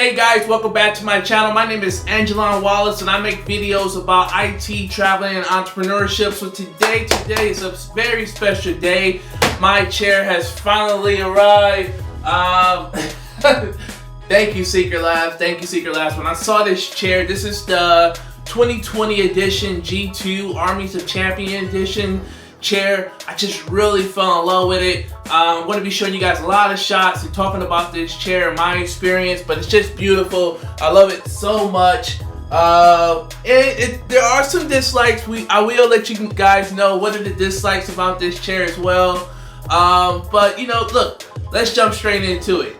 Hey guys, welcome back to my channel. My name is aijalonwallace and I make videos about IT, traveling, and entrepreneurship. So today is a very special day. My chair has finally arrived. Thank you, Secretlab. Thank you, Secretlab. When I saw this chair, this is the 2020 edition G2 Armies of Champion edition chair. I just really fell in love with it. I'm going to be showing you guys a lot of shots and talking about this chair and my experience, but it's just beautiful. I love it so much. There are some dislikes. I will let you guys know what are the dislikes about this chair as well. But you know, look, let's jump straight into it.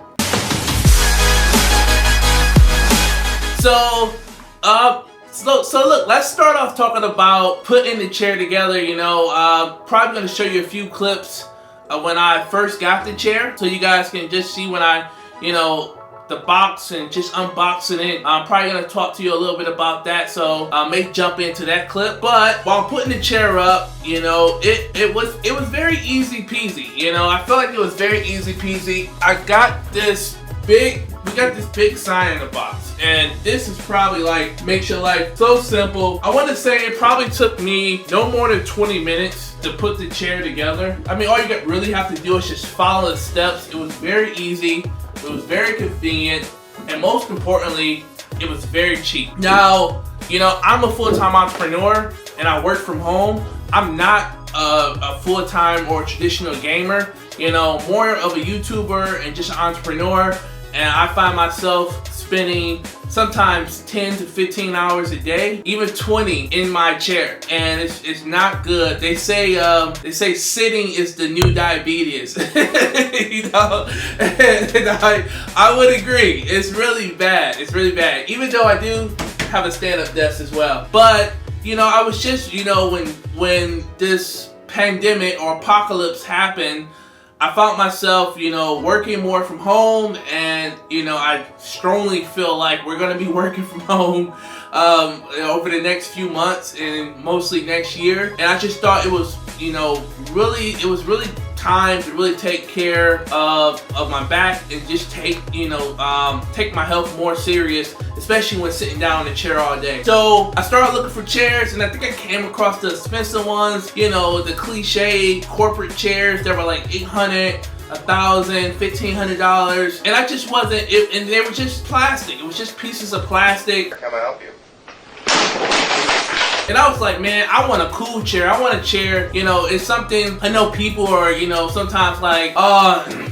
So look, let's start off talking about putting the chair together. You know, probably going to show you a few clips of when I first got the chair, so you guys can just see when I, you know, the box and just unboxing it. I'm probably going to talk to you a little bit about that, so I may jump into that clip. But while putting the chair up, you know, it was very easy peasy. You know, I feel like it was very easy peasy. We got this big sign in the box, and this is probably like makes your life so simple. I want to say it probably took me no more than 20 minutes to put the chair together. I mean, all you really have to do is just follow the steps. It was very easy, it was very convenient, and most importantly, it was very cheap. Now, you know, I'm a full-time entrepreneur and I work from home. I'm not a full-time or traditional gamer, you know, more of a YouTuber and just an entrepreneur. And I find myself spending sometimes 10 to 15 hours a day, even 20 in my chair, and it's not good. They say sitting is the new diabetes. You know, and I would agree. It's really bad. It's really bad. Even though I do have a stand-up desk as well, but you know, I was just, you know, when this pandemic or apocalypse happened, I found myself, you know, working more from home, and you know, I strongly feel like we're gonna be working from home over the next few months and mostly next year. And I just thought it was, you know, really time to really take care of my back and just take my health more serious, especially when sitting down in a chair all day. So I started looking for chairs, and I think I came across the expensive ones, you know, the cliche corporate chairs that were like $800, $1,000, $1,500, and I just wasn't. And they were just plastic. It was just pieces of plastic. How can I help you? And I was like, man, I want a cool chair. I want a chair, you know, it's something, I know people are, you know, sometimes like,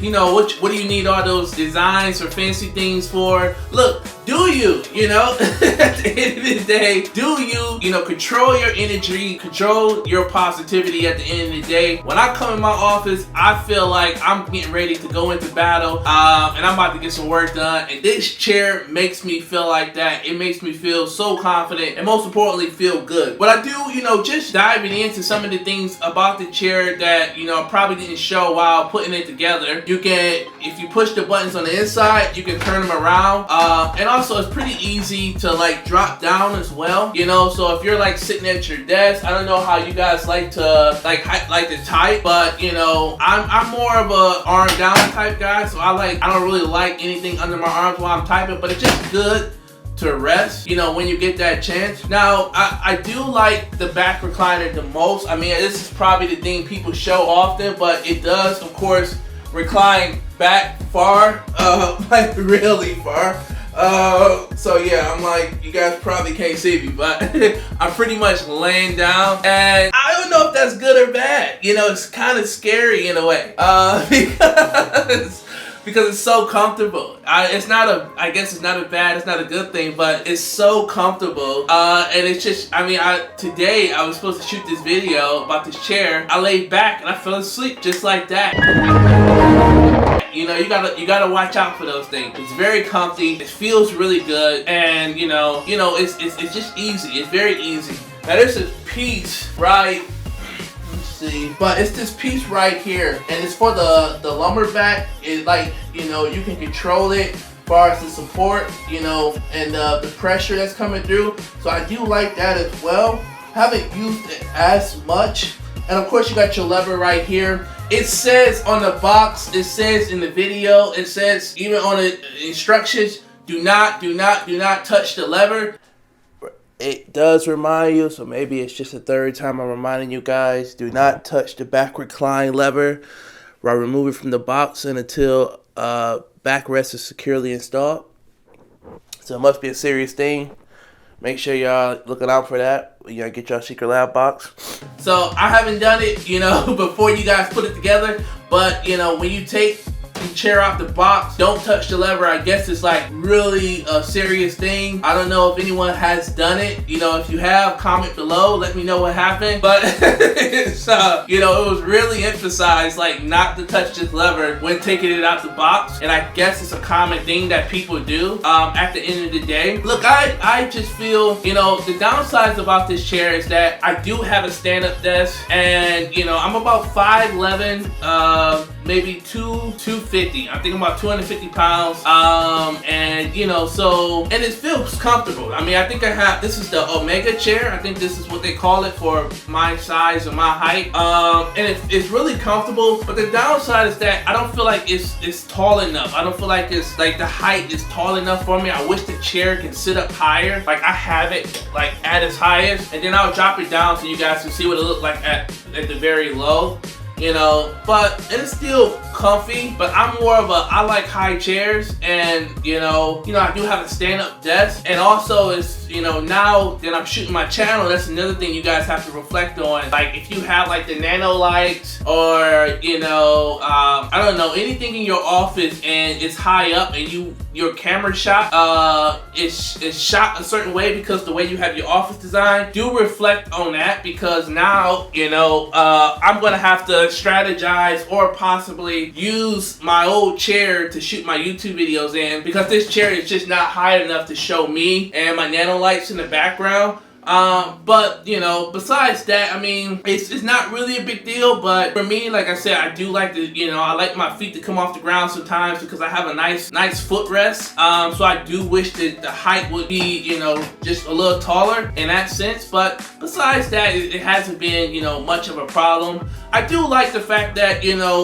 you know, what do you need all those designs or fancy things for? Look, do you know, at the end of the day, you know, control your energy, control your positivity at the end of the day. When I come in my office, I feel like I'm getting ready to go into battle, and I'm about to get some work done, and this chair makes me feel like that. It makes me feel so confident, and most importantly, feel good. But I do, you know, just diving into some of the things about the chair that, you know, probably didn't show while putting it together. You can, if you push the buttons on the inside, you can turn them around, and also it's pretty easy to like drop down as well, you know. So if you're like sitting at your desk, I don't know how you guys like to type, but you know, I'm more of a arm down type guy, so I don't really like anything under my arms while I'm typing, but it's just good to rest, you know, when you get that chance. Now, I do like the back recliner the most. I mean, this is probably the thing people show often, but it does, of course, recline back far, like really far. So yeah, I'm like, you guys probably can't see me, but I'm pretty much laying down, and I don't know if that's good or bad. You know, it's kind of scary in a way, because it's so comfortable. I guess it's not a bad, it's not a good thing, but it's so comfortable. And it's just, I mean, today I was supposed to shoot this video about this chair. I laid back and I fell asleep just like that. You know, you gotta watch out for those things. It's very comfy, it feels really good, and you know, it's just easy. It's very easy. Now there's a piece right, let's see, but it's this piece right here, and it's for the lumbar back. It, like, you know, you can control it as far as the support, you know, and the pressure that's coming through. So I do like that as well. Haven't used it as much. And of course you got your lever right here. It says on the box, it says in the video, it says even on the instructions, do not touch the lever. It does remind you, so maybe it's just the third time I'm reminding you guys, do not touch the back recline lever while remove it from the box and until backrest is securely installed. So it must be a serious thing. Make sure y'all looking out for that when y'all get your Secretlab box. So I haven't done it, before you guys put it together, but when you take the chair out the box, don't touch the lever. I guess it's like really a serious thing. I don't know if anyone has done it. If you have, comment below, let me know what happened. But so, it was really emphasized like not to touch this lever when taking it out the box. And I guess it's a common thing that people do at the end of the day. Look, I just feel, the downsides about this chair is that I do have a stand-up desk, and I'm about 5'11", maybe 250. I think I'm about 250 pounds. And and it feels comfortable. I mean, I think this is the Omega chair. I think this is what they call it for my size and my height. And it's really comfortable, but the downside is that I don't feel like it's tall enough. I don't feel like it's like the height is tall enough for me. I wish the chair can sit up higher. Like I have it like at its highest, and then I'll drop it down so you guys can see what it looks like at the very low. But it's still comfy, but I'm more of I like high chairs, and I do have a stand-up desk, and also it's now that I'm shooting my channel, that's another thing you guys have to reflect on. Like if you have like the nano lights, or I don't know, anything in your office and it's high up and your camera shot is shot a certain way because the way you have your office designed, do reflect on that, because now I'm gonna have to strategize or possibly use my old chair to shoot my YouTube videos in, because this chair is just not high enough to show me and my nano lights in the background. But besides that, I mean, it's not really a big deal. But for me, like I said, I do like to, I like my feet to come off the ground sometimes because I have a nice footrest. So I do wish that the height would be, just a little taller in that sense. But besides that, it hasn't been, much of a problem. I do like the fact that,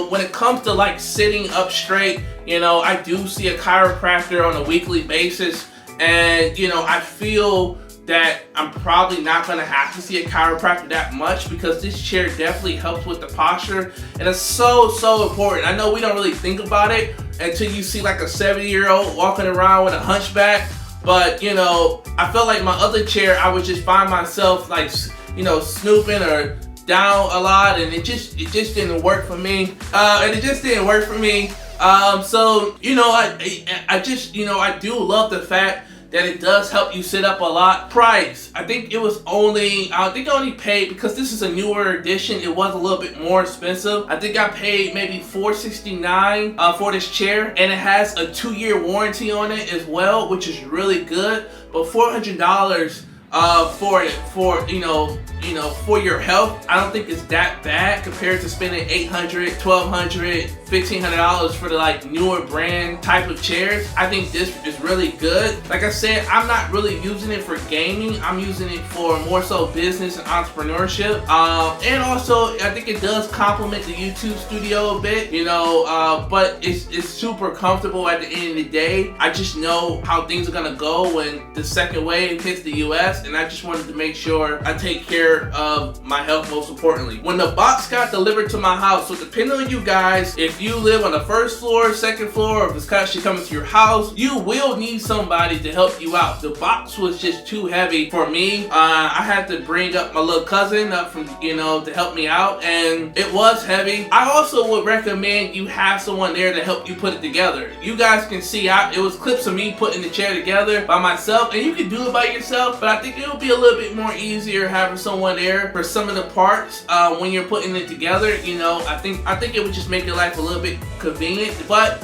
when it comes to like sitting up straight, I do see a chiropractor on a weekly basis, and I feel that I'm probably not gonna have to see a chiropractor that much, because this chair definitely helps with the posture, and it's so important. I know we don't really think about it until you see like a 70-year-old walking around with a hunchback, but I felt like my other chair, I would just find myself like snooping or down a lot, and it just didn't work for me. So I do love the fact that it does help you sit up a lot. Price, I think I only paid, because this is a newer edition, it was a little bit more expensive. I think I paid maybe $469 for this chair, and it has a 2-year warranty on it as well, which is really good. But $400 for your health, I don't think it's that bad compared to spending $800, $1,200, $1,500 for the like newer brand type of chairs. I think this is really good. Like I said, I'm not really using it for gaming. I'm using it for more so business and entrepreneurship. And also, I think it does complement the YouTube studio a bit, but it's super comfortable at the end of the day. I just know how things are gonna go when the second wave hits the US, and I just wanted to make sure I take care of my health most importantly. When the box got delivered to my house, so depending on you guys, if you live on the first floor, second floor, or if it's actually coming to your house, you will need somebody to help you out. The box was just too heavy for me. I had to bring up my little cousin up from, to help me out, and it was heavy. I also would recommend you have someone there to help you put it together. You guys can see it was clips of me putting the chair together by myself, and you can do it by yourself, but I think it would be a little bit more easier having someone there for some of the parts when you're putting it together. I think it would just make your life a little bit convenient, but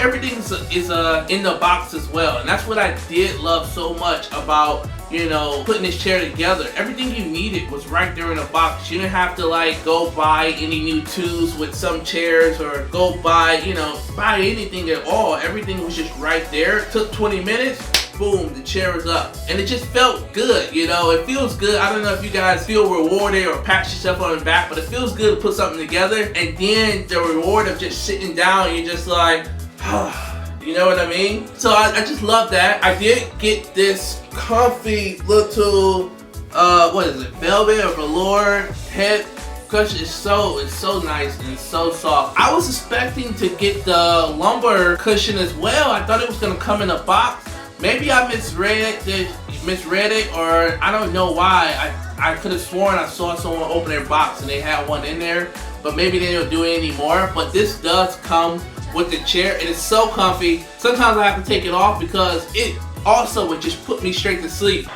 everything is in the box as well, and that's what I did love so much about putting this chair together. Everything you needed was right there in the box. You didn't have to like go buy any new tools with some chairs, or go buy anything at all. Everything was just right there. It took 20 minutes. Boom, the chair is up, and it just felt good. It feels good. I don't know if you guys feel rewarded or pat yourself on the back, but it feels good to put something together, and then the reward of just sitting down, you're just like, You know what I mean? So I just love that. I did get this comfy little, what is it, velvet or velour head cushion. It's so nice and so soft. I was expecting to get the lumbar cushion as well. I thought it was gonna come in a box. Maybe I misread it, or I don't know why. I could have sworn I saw someone open their box and they had one in there, but maybe they don't do it anymore. But this does come with the chair. It is so comfy. Sometimes I have to take it off because it also would just put me straight to sleep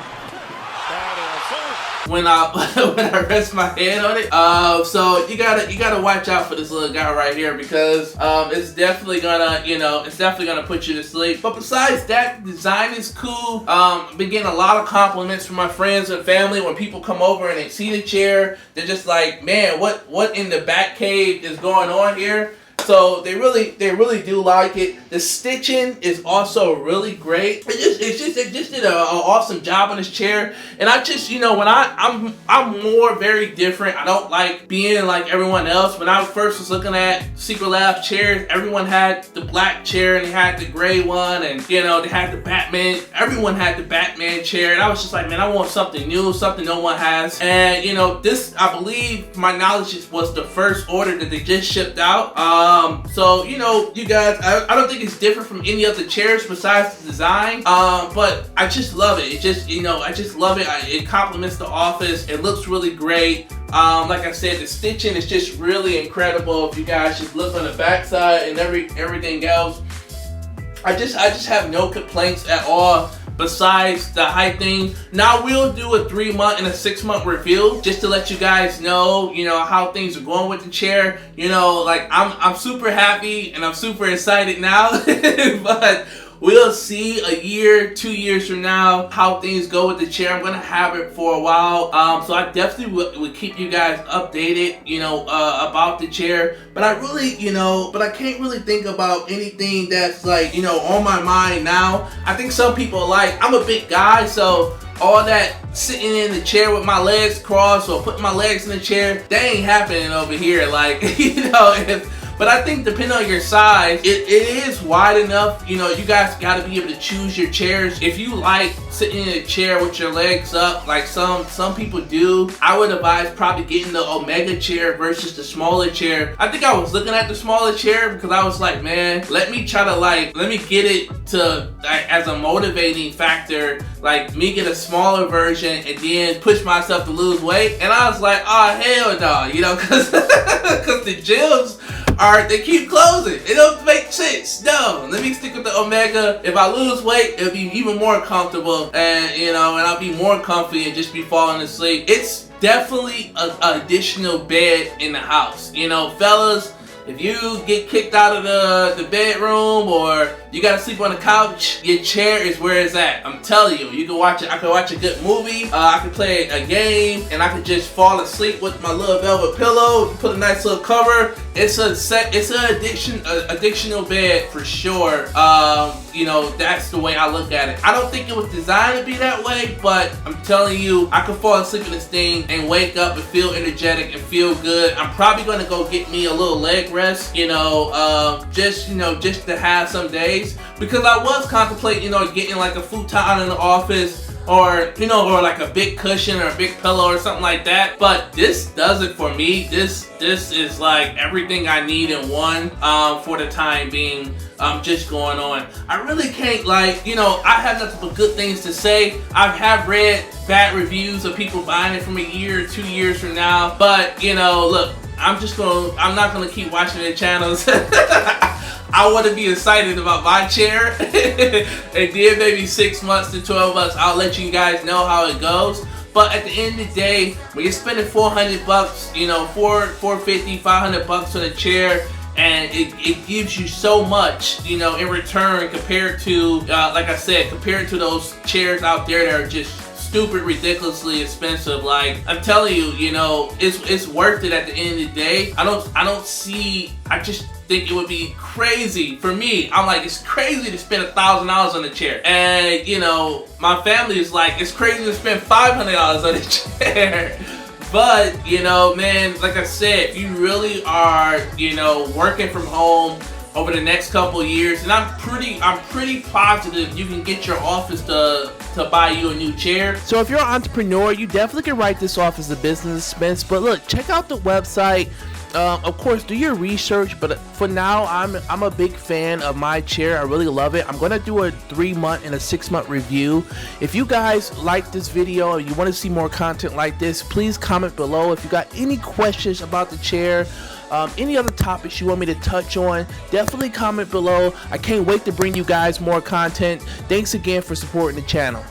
when I rest my head on it. So you gotta watch out for this little guy right here, because it's definitely gonna, it's definitely gonna put you to sleep. But besides that, the design is cool. I've been getting a lot of compliments from my friends and family when people come over and they see the chair. They're just like, man, what in the back cave is going on here? So they really do like it. The stitching is also really great. It just did an awesome job on this chair. And I just, when I'm more very different. I don't like being like everyone else. When I first was looking at Secretlab chairs, everyone had the black chair and they had the gray one, and they had the Batman. Everyone had the Batman chair, and I was just like, man, I want something new, something no one has. And this, I believe, my knowledge was the first order that they just shipped out. So you guys, I don't think it's different from any other chairs besides the design, but I just love it. It just, I just love it. It complements the office. It looks really great. Like I said, the stitching is just really incredible. If you guys just look on the back side and everything else, I just have no complaints at all. Besides the height thing. Now we'll do a 3-month and a 6-month review just to let you guys know, how things are going with the chair. Like I'm super happy and I'm super excited now, but we'll see a year, 2 years from now how things go with the chair. I'm gonna have it for a while, so I definitely will keep you guys updated, about the chair. But I really, but I can't really think about anything that's like, on my mind now. I think some people I'm a big guy, so all that sitting in the chair with my legs crossed or putting my legs in the chair, that ain't happening over here. Like, but I think depending on your size, it is wide enough. You guys got to be able to choose your chairs. If you like sitting in a chair with your legs up, like some people do, I would advise probably getting the Omega chair versus the smaller chair. I think I was looking at the smaller chair because I was like, man, let me get it to as a motivating factor, like me get a smaller version and then push myself to lose weight. And I was like, oh hell no, because the gyms they keep closing. It don't make sense. No, let me stick with the Omega. If I lose weight, it'll be even more comfortable, and and I'll be more comfy and just be falling asleep. It's definitely an additional bed in the house. Fellas, if you get kicked out of the bedroom or you gotta sleep on the couch, your chair is where it's at. I'm telling you, you can watch it. I can watch a good movie. I can play a game, and I can just fall asleep with my little velvet pillow. Put a nice little cover. It's an additional bed for sure. That's the way I look at it. I don't think it was designed to be that way, but I'm telling you, I can fall asleep in this thing and wake up and feel energetic and feel good. I'm probably gonna go get me a little leg rest, just to have some days, because I was contemplating, getting like a futon in the office, or like a big cushion or a big pillow or something like that. But this does it for me. This is like everything I need in one for the time being. Just going on. I really can't I have nothing but good things to say. I have read bad reviews of people buying it from a year or 2 years from now. But look, I'm not gonna keep watching their channels. I want to be excited about my chair. And then maybe 6 months to 12 months, I'll let you guys know how it goes. But at the end of the day, when you're spending $400, $450, $500 on a chair, and it gives you so much, in return compared to, like I said, compared to those chairs out there that are just stupid, ridiculously expensive. Like, I'm telling you, it's worth it at the end of the day. I just think it would be crazy for me. I'm like, it's crazy to spend $1,000 on a chair. And, my family is like, it's crazy to spend $500 on a chair. But, man, like I said, if you really are, working from home, over the next couple of years, and I'm pretty positive you can get your office to buy you a new chair. So if you're an entrepreneur, you definitely can write this off as a business expense. But look, check out the website. Of course, do your research, but for now, I'm a big fan of my chair. I really love it. I'm gonna do a 3-month and a 6-month review. If you guys like this video or you want to see more content like this, please comment below. If you got any questions about the chair, any other topics you want me to touch on, definitely comment below. I can't wait to bring you guys more content. Thanks again for supporting the channel.